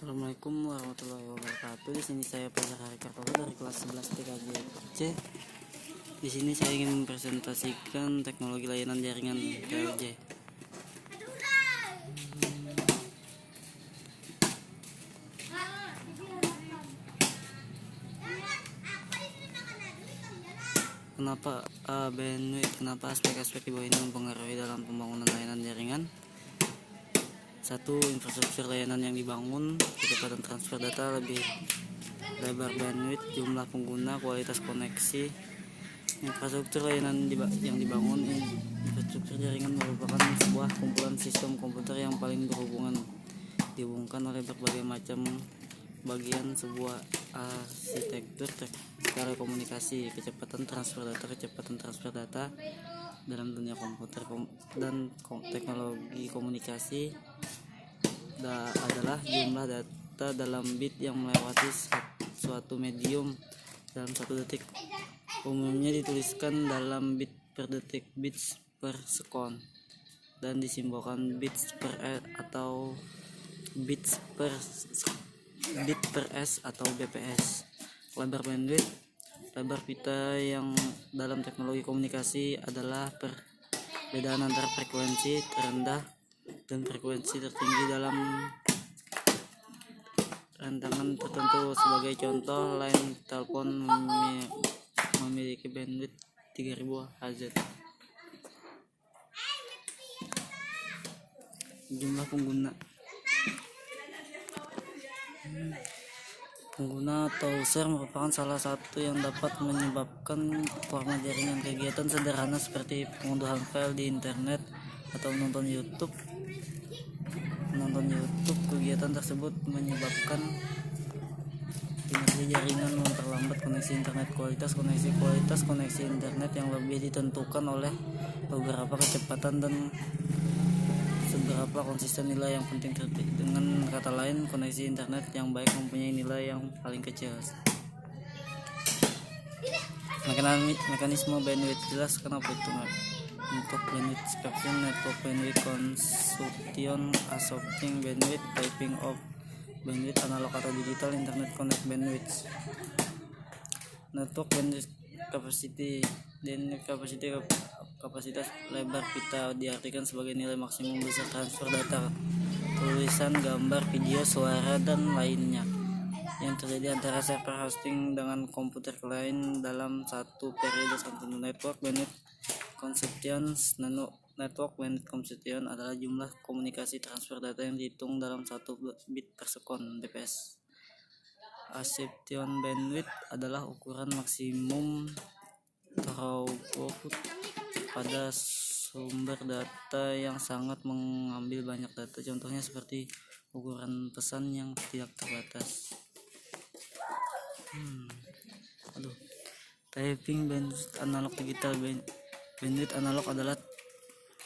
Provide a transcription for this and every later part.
Assalamualaikum warahmatullahi wabarakatuh. Di sini saya Fajar Hari Kartono dari kelas 11 TKJ C. Di sini saya ingin mempresentasikan teknologi layanan jaringan PLJ. Kenapa bandwidth, kenapa aspek-aspek di bawah ini mempengaruhi dalam pembangunan layanan jaringan? Satu, infrastruktur layanan yang dibangun, kecepatan transfer data, lebih lebar bandwidth, jumlah pengguna, kualitas koneksi. Infrastruktur layanan yang dibangun, infrastruktur jaringan merupakan sebuah kumpulan sistem komputer yang paling dihubungkan oleh berbagai macam bagian sebuah arsitektur telekomunikasi. Kecepatan transfer data dalam dunia komputer dan teknologi komunikasi adalah jumlah data dalam bit yang melewati suatu medium dalam 1 detik. Umumnya dituliskan dalam bit per detik, bits per second, dan disimbolkan bits per atau bits per bit per s atau bps. Lebar pita yang dalam teknologi komunikasi adalah perbedaan antara frekuensi terendah dan frekuensi tertinggi dalam rantangan tertentu. Sebagai contoh, line telepon memiliki bandwidth 3000 Hz. Jumlah pengguna atau user merupakan salah satu yang dapat menyebabkan format jaringan. Kegiatan sederhana seperti pengunduhan file di internet atau menonton YouTube. Kegiatan tersebut menyebabkan kinerja jaringan memperlambat. Koneksi internet kualitas internet yang lebih ditentukan oleh beberapa kecepatan dan seberapa konsisten nilai yang penting. Dengan kata lain, koneksi internet yang baik mempunyai nilai yang paling kecil. Mekanisme bandwidth, jelaskan apa itu untuk bandwidth spectrum, network bandwidth consumption, absorbing bandwidth, typing of bandwidth, analog atau digital, internet connect bandwidth. Network bandwidth capacity dan kapasitas lebar pita diartikan sebagai nilai maksimum besar transfer data, tulisan, gambar, video, suara, dan lainnya yang terjadi antara server hosting dengan komputer lain dalam satu periode tertentu. Network bandwidth consumption adalah jumlah komunikasi transfer data yang dihitung dalam 1 bit per second bps. Absorption bandwidth adalah ukuran maksimum throughput pada sumber data yang sangat mengambil banyak data. Contohnya seperti ukuran pesan yang tidak terbatas. Typing bandwidth analog digital. Bandwidth analog adalah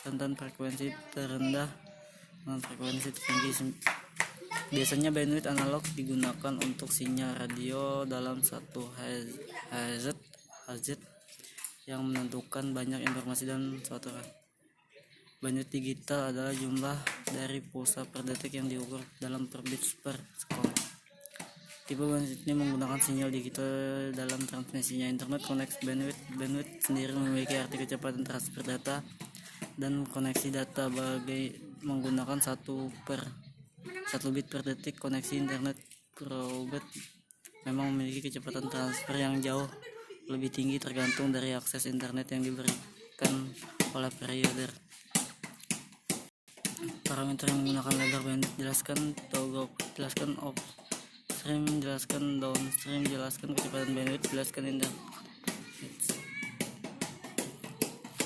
rentan frekuensi terendah dengan frekuensi tertinggi. Biasanya bandwidth analog digunakan untuk sinyal radio dalam 1 Hz yang menentukan banyak informasi dan suatu. Bandwidth digital adalah jumlah dari pulsa per detik yang diukur dalam per bits per second. Tipe bandwidth ini menggunakan sinyal digital dalam transmisinya. Internet connect bandwidth sendiri memiliki arti kecepatan transfer data dan koneksi data menggunakan 1 bit per detik. Koneksi internet private memang memiliki kecepatan transfer yang jauh lebih tinggi tergantung dari akses internet yang diberikan oleh provider. Parameter yang menggunakan lebar bandwidth, jelaskan toggle, jelaskan upstream, jelaskan downstream, jelaskan kecepatan bandwidth, jelaskan internet.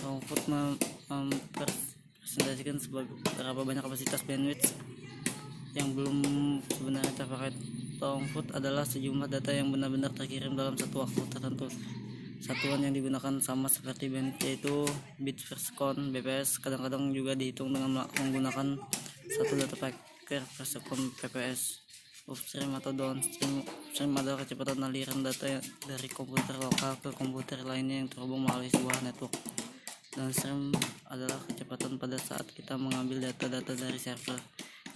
Output mempresentasikan berapa banyak kapasitas bandwidth yang belum sebenarnya terpakai. Output adalah sejumlah data yang benar-benar terkirim dalam satu waktu tertentu. Satuan yang digunakan sama seperti bandwidth, yaitu bits per second bps. Kadang-kadang juga dihitung dengan menggunakan 1 data packet per second bps. Upstream atau downstream. Upstream adalah kecepatan aliran data dari komputer lokal ke komputer lainnya yang terhubung melalui sebuah network. Downstream adalah kecepatan pada saat kita mengambil data-data dari server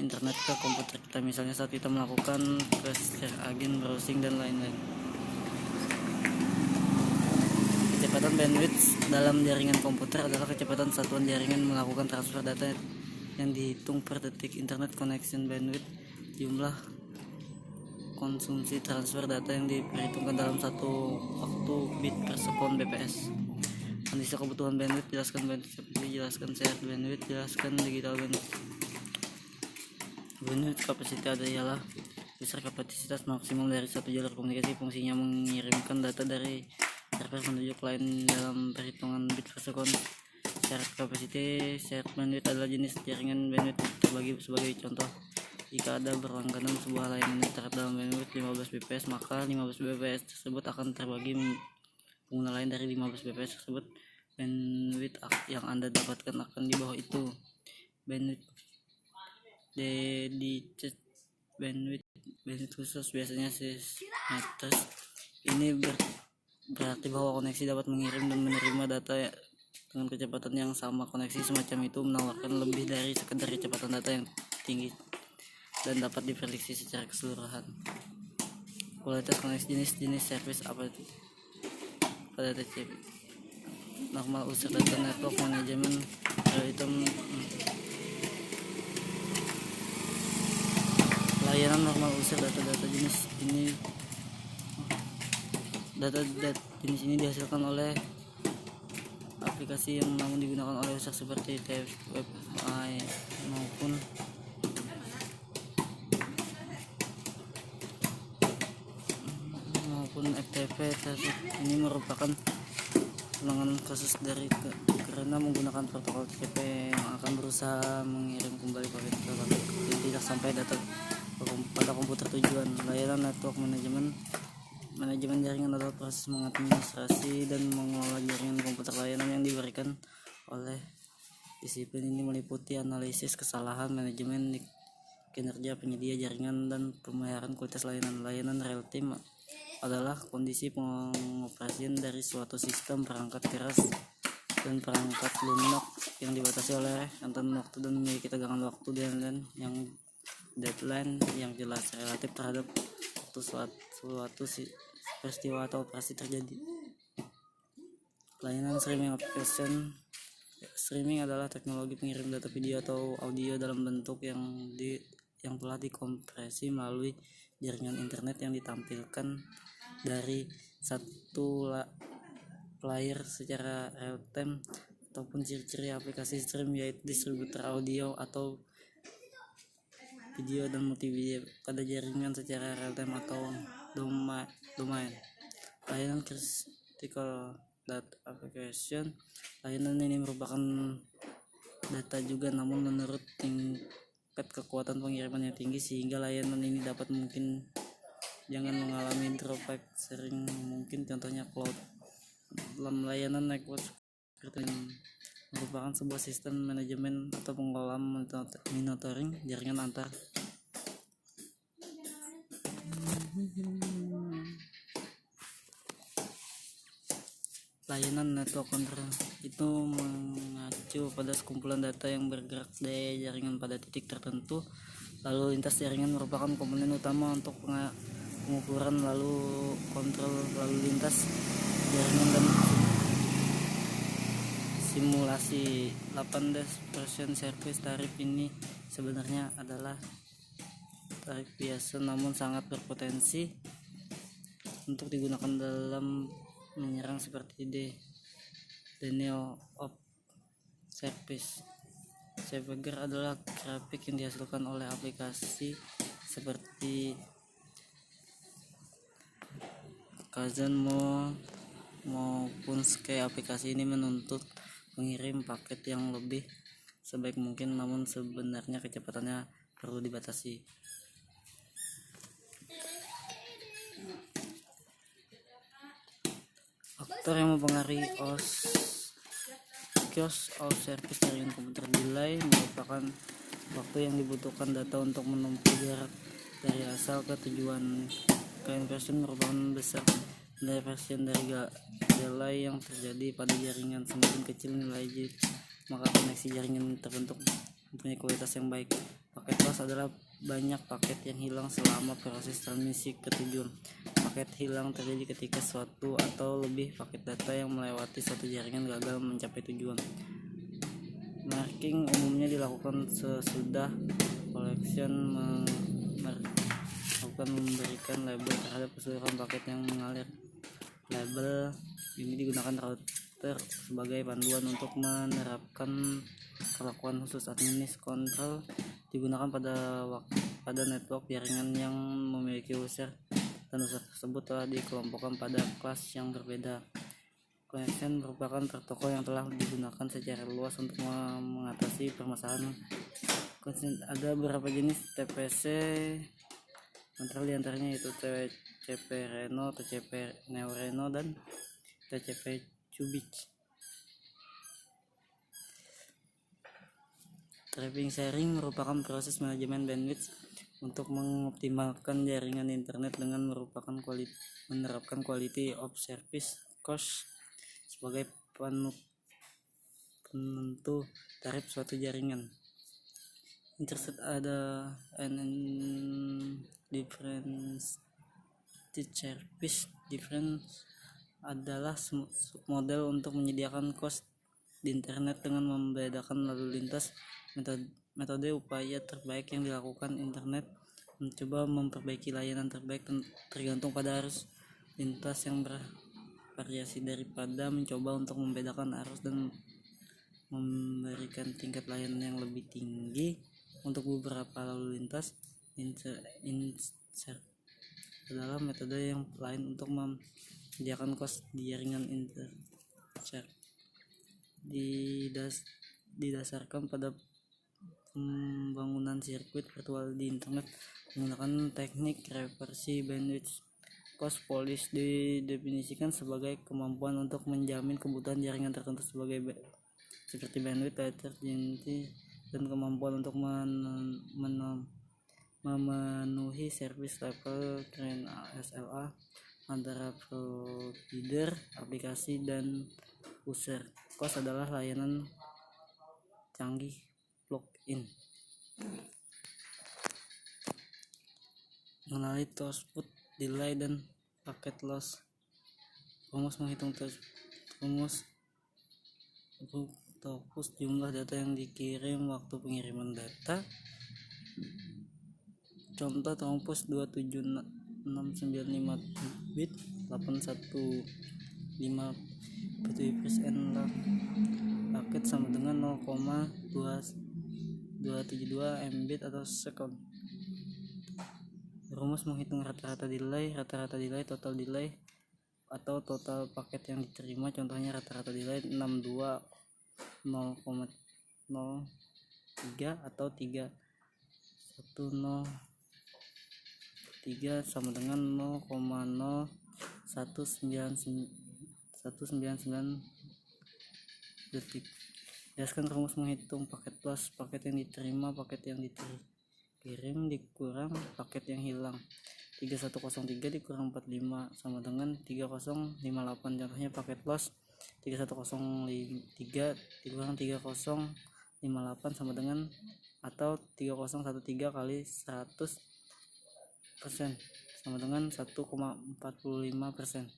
internet ke komputer kita. time, misalnya saat kita melakukan share agen, browsing, dan lain-lain. Kecepatan bandwidth dalam jaringan komputer adalah kecepatan satuan jaringan melakukan transfer data yang dihitung per detik. Internet connection bandwidth, jumlah konsumsi transfer data yang diperhitungkan dalam satu waktu bit per second bps. Kondisi kebutuhan bandwidth, jelaskan bandwidth, jelaskan shared bandwidth, jelaskan digital bandwidth. Bandwidth capacity adalah besar kapasitas maksimum dari satu jalur komunikasi. Fungsinya mengirimkan data dari server menuju klien dalam perhitungan bit per second. Shared capacity, shared bandwidth adalah jenis jaringan bandwidth terbagi. Sebagai contoh, jika ada berlangganan sebuah layanan internet dalam bandwidth 15 bps, maka 15 bps tersebut akan terbagi pengguna lain dari 15 bps tersebut. Bandwidth yang Anda dapatkan akan di bawah itu. Bandwidth dedicated bandwidth khusus, biasanya 6 meters. Ini berarti bahwa koneksi dapat mengirim dan menerima data dengan kecepatan yang sama. Koneksi semacam itu menawarkan lebih dari sekedar kecepatan data yang tinggi dan dapat diprediksi secara keseluruhan. Kualitas koneksi, jenis service apa pada TCP. Normal user data network management, layanan normal user data jenis ini. Data jenis ini dihasilkan oleh aplikasi yang namun digunakan oleh user seperti web maupun FTP. Ini merupakan penanganan kasus dari karena menggunakan protokol TCP yang akan berusaha mengirim kembali paket dan tidak sampai data pada komputer tujuan. Layanan network manajemen jaringan adalah proses mengadministrasi dan mengelola jaringan komputer. Layanan yang diberikan oleh disiplin ini meliputi analisis kesalahan, manajemen kinerja penyedia jaringan, dan pemeliharaan kualitas layanan. Layanan real time adalah kondisi pengoperasian dari suatu sistem perangkat keras dan perangkat lunak yang dibatasi oleh rentan waktu dan memiliki tegangan waktu dan yang deadline yang jelas relatif terhadap waktu suatu peristiwa atau operasi terjadi. Layanan streaming application. Streaming adalah teknologi pengirim data video atau audio dalam bentuk yang telah dikompresi melalui jaringan internet yang ditampilkan dari satu player secara real time. Ataupun ciri-ciri aplikasi stream yaitu distributor audio atau video dan multimedia pada jaringan secara real time atau domain. Layanan critical data application. Layanan ini merupakan data juga, namun menurut tingkat kekuatan pengiriman yang tinggi, sehingga layanan ini dapat mungkin jangan mengalami dropback sering mungkin. Contohnya cloud. Dalam layanan network merupakan sebuah sistem manajemen atau pengelolaan monitoring jaringan antar layanan network control. Itu mengacu pada sekumpulan data yang bergerak dari jaringan pada titik tertentu. Lalu lintas jaringan merupakan komponen utama untuk pengukuran lalu kontrol lalu lintas jaringan dan simulasi. 18% service. Tarif ini sebenarnya adalah tarif biasa namun sangat berpotensi untuk digunakan dalam menyerang seperti denial of service. Sebagian adalah grafik yang dihasilkan oleh aplikasi seperti Kazan maupun Sky. Aplikasi ini menuntut mengirim paket yang lebih sebaik mungkin, namun sebenarnya kecepatannya perlu dibatasi. Faktor yang mempengaruhi QoS service jaringan komputer. Delay merupakan waktu yang dibutuhkan data untuk menempuh jarak dari asal ke tujuan. Conversion merupakan besar diversion dari delay yang terjadi pada jaringan. Semakin kecil nilai maka koneksi jaringan terbentuk mempunyai kualitas yang baik. Paket loss adalah banyak paket yang hilang selama proses transmisi ke tujuan. Paket hilang terjadi ketika suatu atau lebih paket data yang melewati suatu jaringan gagal mencapai tujuan. Marking umumnya dilakukan sesudah collection melakukan memberikan label terhadap keseluruhan paket yang mengalir. Label ini digunakan router sebagai panduan untuk menerapkan perlakuan khusus. Administrator control digunakan pada network jaringan yang memiliki user, dan user tersebut telah dikelompokkan pada kelas yang berbeda. Connection merupakan protokol yang telah digunakan secara luas untuk mengatasi permasalahan. Ada beberapa jenis TPC, antara diantaranya yaitu TCP Reno, TCP Neo Reno, dan TCP Cubic. Traffic sharing merupakan proses manajemen bandwidth untuk mengoptimalkan jaringan internet dengan menerapkan quality of service cost sebagai penentu tarif suatu jaringan. Internet ada difference service difference adalah model untuk menyediakan cost di internet dengan membedakan lalu lintas. Metode upaya terbaik yang dilakukan internet mencoba memperbaiki layanan terbaik tergantung pada arus lintas yang bervariasi daripada mencoba untuk membedakan arus dan memberikan tingkat layanan yang lebih tinggi untuk beberapa lalu lintas. Insert adalah metode yang lain untuk menyediakan cost di jaringan internet didasarkan pada pembangunan sirkuit virtual di internet menggunakan teknik reversi bandwidth. Cost policy didefinisikan sebagai kemampuan untuk menjamin kebutuhan jaringan tertentu seperti bandwidth, latency, dan kemampuan untuk memenuhi service level current SLA antara provider aplikasi dan user. Cost adalah layanan canggih plug-in. Mengenali throughput, delay, dan packet loss. Rumus menghitung throughput jumlah data yang dikirim waktu pengiriman data. Contoh throughput 27695 bit 815 bit/n paket sama dengan 0,272 mbit atau second. Rumus menghitung rata-rata delay total delay atau total paket yang diterima. Contohnya rata-rata delay 620,03 atau 3103 sama dengan 0,0199 detik. Jelaskan rumus menghitung paket loss. Paket yang diterima, paket yang dikirim dikurang paket yang hilang. 3103 dikurang 45 sama dengan 3058. Contohnya paket loss 3103 dikurang 3058 sama dengan atau 3013 kali 100% sama dengan 1,45%.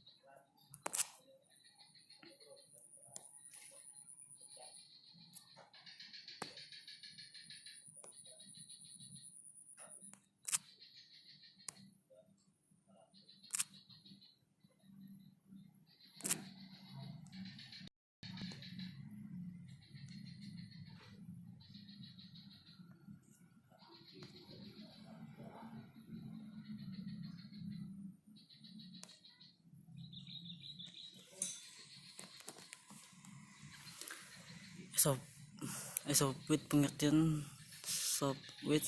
Software pengertian software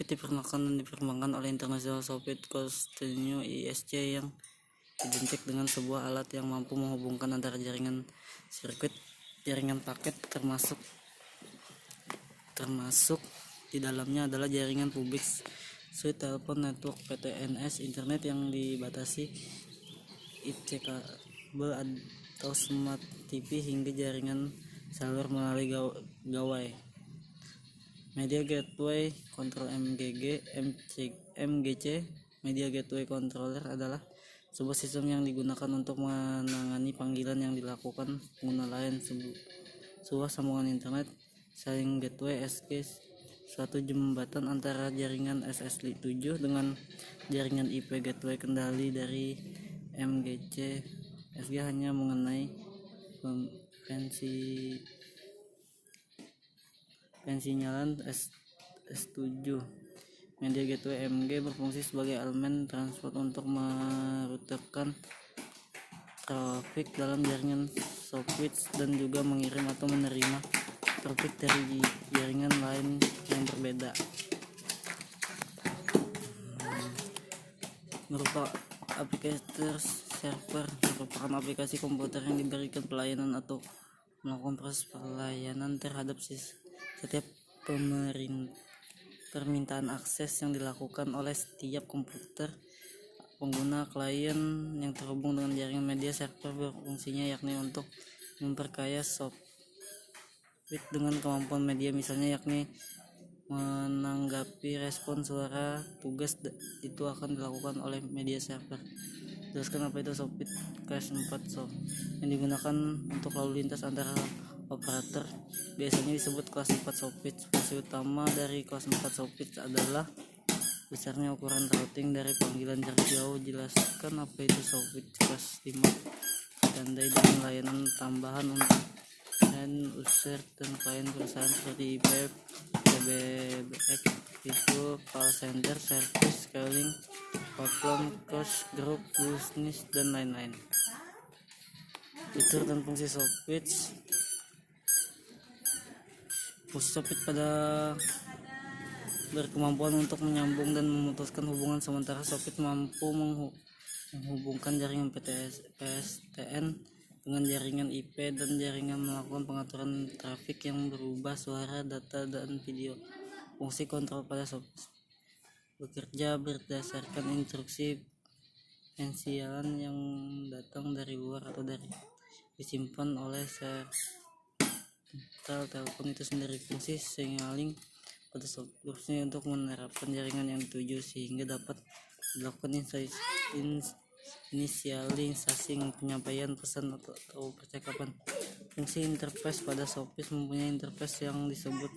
diperkembangkan oleh International Software Consortium ISC yang identik dengan sebuah alat yang mampu menghubungkan antara jaringan sirkuit jaringan paket termasuk di dalamnya adalah jaringan publik suite telepon network PTNS internet yang dibatasi IC kabel atau smart TV hingga jaringan seluler melalui gawai. Media Gateway Control MGC. Media Gateway Controller adalah sebuah sistem yang digunakan untuk menangani panggilan yang dilakukan pengguna lain sebuah sambungan internet. Saling gateway SG, suatu jembatan antara jaringan SSL7 dengan jaringan IP gateway kendali dari MGC. SG hanya mengenai pensinyalan S7. Media Gateway MG berfungsi sebagai elemen transport untuk merutekan trafik dalam jaringan switch dan juga mengirim atau menerima trafik dari jaringan lain yang berbeda. Merupakan aplikasi server merupakan aplikasi komputer yang diberikan pelayanan atau melakukan proses pelayanan terhadap setiap permintaan akses yang dilakukan oleh setiap komputer pengguna. Klien yang terhubung dengan jaringan media server berfungsinya yakni untuk memperkaya software dengan kemampuan media, misalnya yakni menanggapi respon suara. Tugas itu akan dilakukan oleh media server. Jelaskan apa itu software class 4 yang digunakan untuk lalu lintas antara operator. Biasanya disebut kelas 4 software. Fungsi utama dari kelas 4 software adalah besarnya ukuran routing dari panggilan jarak jauh. Jelaskan apa itu software kelas 5. Tandai dengan layanan tambahan untuk end user dan klien perusahaan seperti IP, PBX, itu call center, service, scaling, platform, cost, group, bisnis, dan lain-lain. Fitur dan fungsi software. Fungsi software pada berkemampuan untuk menyambung dan memutuskan hubungan, sementara software mampu menghubungkan jaringan PSTN dengan jaringan IP dan jaringan, melakukan pengaturan trafik yang berubah, suara, data, dan video. Fungsi kontrol pada software bekerja berdasarkan instruksi pensinyalan yang datang dari luar atau disimpan oleh sentral telepon itu sendiri. Fungsi signaling pada software untuk menerapkan jaringan yang dituju sehingga dapat dilakukan inisialisasi penyampaian pesan atau percakapan. Fungsi interface pada software mempunyai interface yang disebut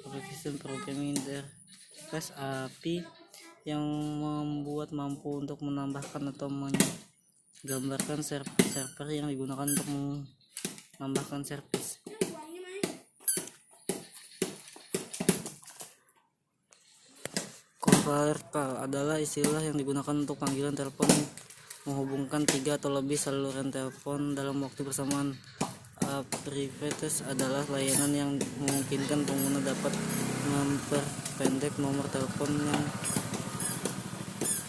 Application Programming Interface (API) yang mampu untuk menambahkan atau menggambarkan server yang digunakan untuk menambahkan service. Conference call adalah istilah yang digunakan untuk panggilan telepon menghubungkan 3 atau lebih saluran telepon dalam waktu bersamaan. Abbreviations adalah layanan yang memungkinkan pengguna dapat memperpendek nomor telepon yang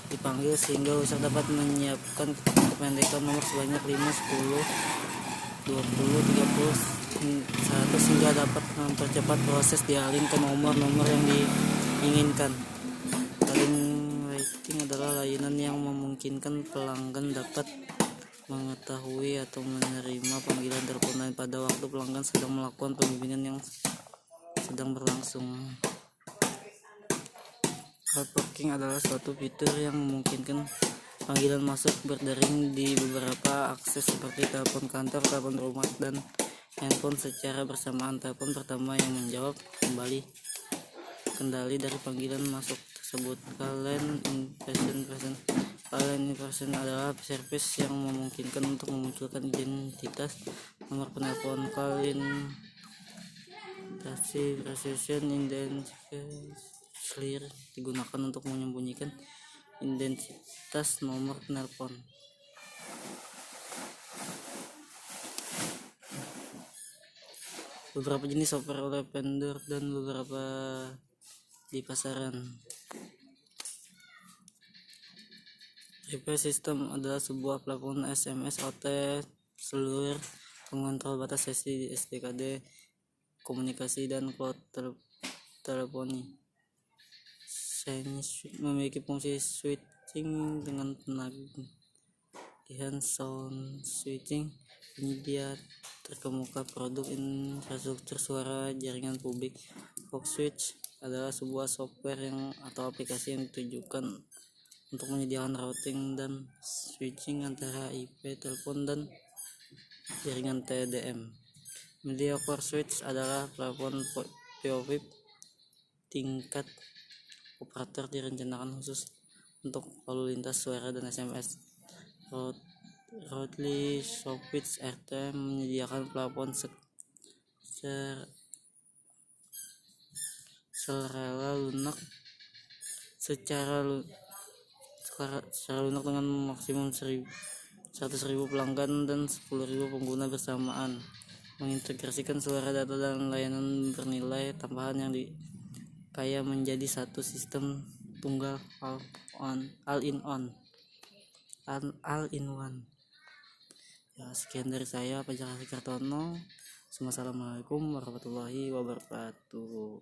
dipanggil sehingga user dapat menyiapkan kependekan nomor sebanyak 5, 10, 20, 30, 100 hingga dapat mempercepat proses dialih ke nomor-nomor yang diinginkan. Calling rating adalah layanan yang memungkinkan pelanggan dapat mengetahui atau menerima panggilan telepon lain pada waktu pelanggan sedang melakukan pembimbingan yang sedang berlangsung. Cloud forwarding adalah suatu fitur yang memungkinkan panggilan masuk berdering di beberapa akses seperti telepon kantor, telepon rumah, dan handphone secara bersamaan. Telepon pertama yang menjawab kembali kendali dari panggilan masuk tersebut. Client inversion adalah service yang memungkinkan untuk memunculkan identitas nomor penelpon. Client precision identifier digunakan untuk menyembunyikan identitas nomor penelpon. Beberapa jenis software oleh vendor dan beberapa di pasaran. IP System adalah sebuah platform SMS, OT, seluler, pengontrol batas sesi, SDKD, komunikasi, dan cloud teleponi. Seni memiliki fungsi switching dengan penagihan, sound switching, penyedia terkemuka produk infrastruktur suara jaringan publik, Fox switch, adalah sebuah software atau aplikasi yang ditujukan untuk menyediakan routing dan switching antara IP telepon dan jaringan TDM. Media Core Switch adalah platform POV tingkat operator direncanakan khusus untuk lalu lintas suara dan SMS. Routely Switch RTM menyediakan platform secara lunak dengan maksimum 100.000 pelanggan dan 10.000 pengguna bersamaan, mengintegrasikan suara, data, dan layanan bernilai tambahan yang kaya menjadi satu sistem tunggal all-in-one. Ya, sekian dari saya, Fajar Asik Kartono. Assalamualaikum warahmatullahi wabarakatuh.